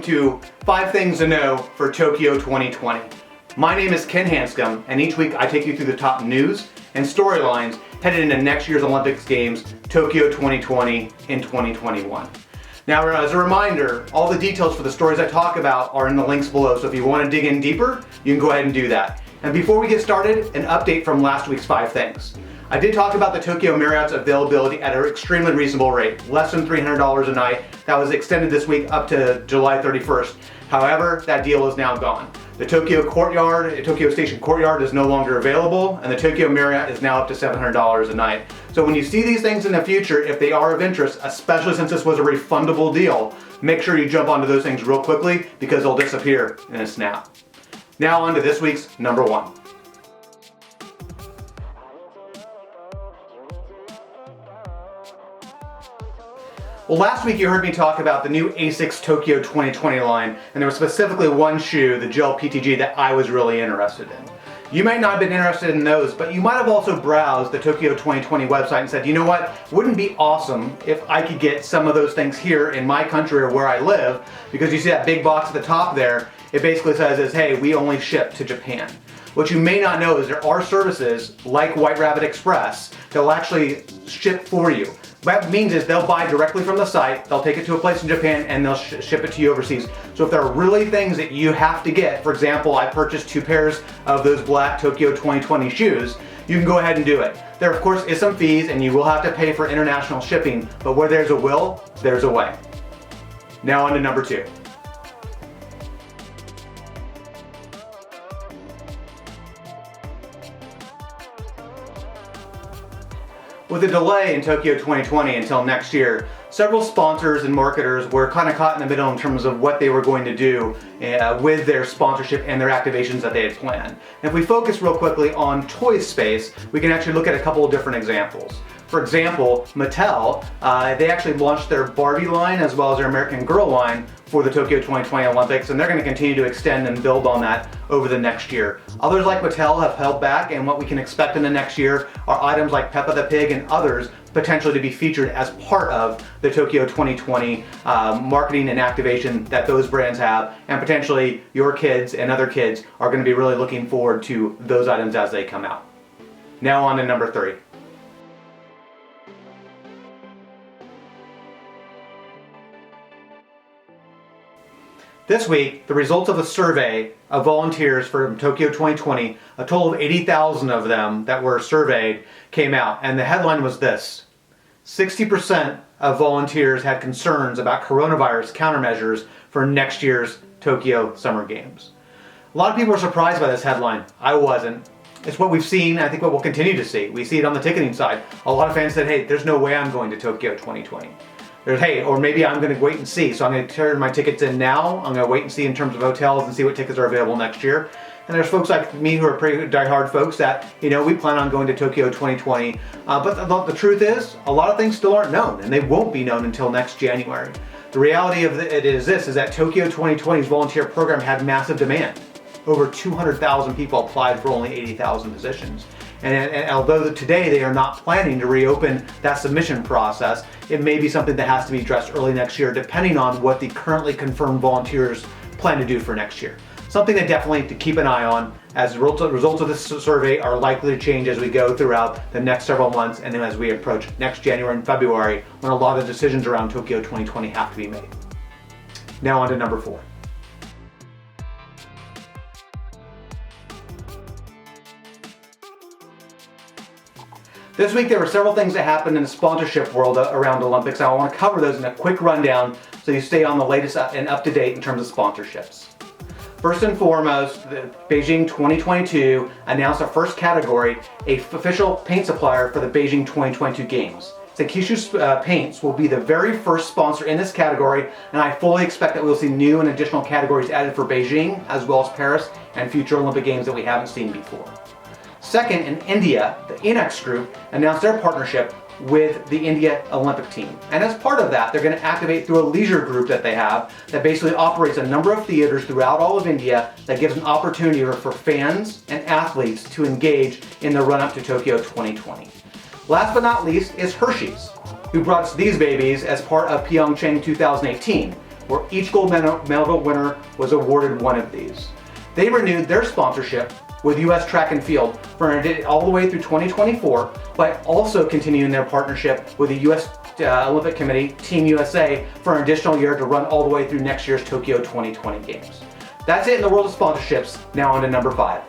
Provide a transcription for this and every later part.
welcome to 5 Things to Know for Tokyo 2020. My name is Ken Hanscom, and each week I take you through the top news and storylines headed into next year's Olympics Games, Tokyo 2020 in 2021. Now, as a reminder, all the details for the stories I talk about are in the links below, so if you want to dig in deeper, you can go ahead and do that. And before we get started, an update from last week's 5 Things. I did talk about the Tokyo Marriott's availability at an extremely reasonable rate, less than $300 a night. That was extended this week up to July 31st. However, that deal is now gone. The Tokyo Station Courtyard is no longer available, and the Tokyo Marriott is now up to $700 a night. So when you see these things in the future, if they are of interest, especially since this was a refundable deal, make sure you jump onto those things real quickly because they'll disappear in a snap. Now on to this week's number 1. Well, last week you heard me talk about the new ASICS Tokyo 2020 line, and there was specifically one shoe, the Gel PTG, that I was really interested in. You might not have been interested in those, but you might have also browsed the Tokyo 2020 website and said, you know what, wouldn't it be awesome if I could get some of those things here in my country or where I live, because you see that big box at the top there, it basically says, hey, we only ship to Japan. What you may not know is there are services like White Rabbit Express that will actually ship for you. What that means is they'll buy directly from the site, they'll take it to a place in Japan, and they'll ship it to you overseas. So if there are really things that you have to get, for example, I purchased 2 pairs of those black Tokyo 2020 shoes, you can go ahead and do it. There, of course, is some fees, and you will have to pay for international shipping, but where there's a will, there's a way. Now on to number 2. With a delay in Tokyo 2020 until next year, several sponsors and marketers were kind of caught in the middle in terms of what they were going to do with their sponsorship and their activations that they had planned. And if we focus real quickly on toy space, we can actually look at a couple of different examples. For example, Mattel, they actually launched their Barbie line as well as their American Girl line for the Tokyo 2020 Olympics, and they're going to continue to extend and build on that over the next year. Others like Mattel have held back, and what we can expect in the next year are items like Peppa the Pig and others potentially to be featured as part of the Tokyo 2020 marketing and activation that those brands have, and potentially your kids and other kids are going to be really looking forward to those items as they come out. Now on to number 3. This week, the results of a survey of volunteers for Tokyo 2020, a total of 80,000 of them that were surveyed, came out. And the headline was this: 60% of volunteers had concerns about coronavirus countermeasures for next year's Tokyo Summer Games. A lot of people were surprised by this headline. I wasn't. It's what we've seen, I think what we'll continue to see. We see it on the ticketing side. A lot of fans said, hey, there's no way I'm going to Tokyo 2020. Hey, or maybe I'm going to wait and see. So I'm going to turn my tickets in now. I'm going to wait and see in terms of hotels and see what tickets are available next year. And there's folks like me who are pretty diehard folks that, we plan on going to Tokyo 2020. But the truth is, a lot of things still aren't known, and they won't be known until next January. The reality of it is that Tokyo 2020's volunteer program had massive demand. Over 200,000 people applied for only 80,000 positions. And although today they are not planning to reopen that submission process, it may be something that has to be addressed early next year, depending on what the currently confirmed volunteers plan to do for next year. Something that definitely to keep an eye on, as the results of this survey are likely to change as we go throughout the next several months, and then as we approach next January and February, when a lot of decisions around Tokyo 2020 have to be made. Now on to number 4. This week there were several things that happened in the sponsorship world around Olympics. I want to cover those in a quick rundown so you stay on the latest and up to date in terms of sponsorships. First and foremost, the Beijing 2022 announced our first category, a official paint supplier for the Beijing 2022 Games. Sekishu Paints will be the very first sponsor in this category, and I fully expect that we'll see new and additional categories added for Beijing as well as Paris and future Olympic Games that we haven't seen before. Second, in India, the Inex Group announced their partnership with the India Olympic team. And as part of that, they're going to activate through a leisure group that they have that basically operates a number of theaters throughout all of India that gives an opportunity for fans and athletes to engage in the run-up to Tokyo 2020. Last but not least is Hershey's, who brought us these babies as part of Pyeongchang 2018. where each gold medal winner was awarded one of these. They renewed their sponsorship with U.S. Track and Field for all the way through 2024, but also continuing their partnership with the U.S. Olympic Committee, Team USA, for an additional year to run all the way through next year's Tokyo 2020 Games. That's it in the world of sponsorships. Now on to number 5.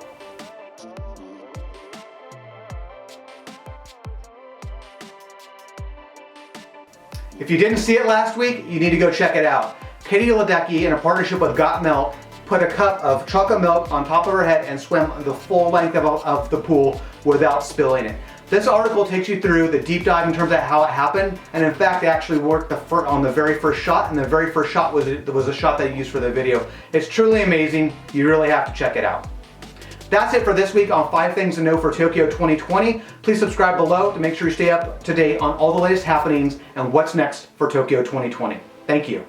If you didn't see it last week, you need to go check it out. Katie Ledecky, in a partnership with Got Milk, put a cup of chocolate milk on top of her head and swam the full length of the pool without spilling it. This article takes you through the deep dive in terms of how it happened, and in fact, it actually worked on the very first shot, and the very first shot was a shot that I used for the video. It's truly amazing. You really have to check it out. That's it for this week on 5 Things to Know for Tokyo 2020. Please subscribe below to make sure you stay up to date on all the latest happenings and what's next for Tokyo 2020. Thank you.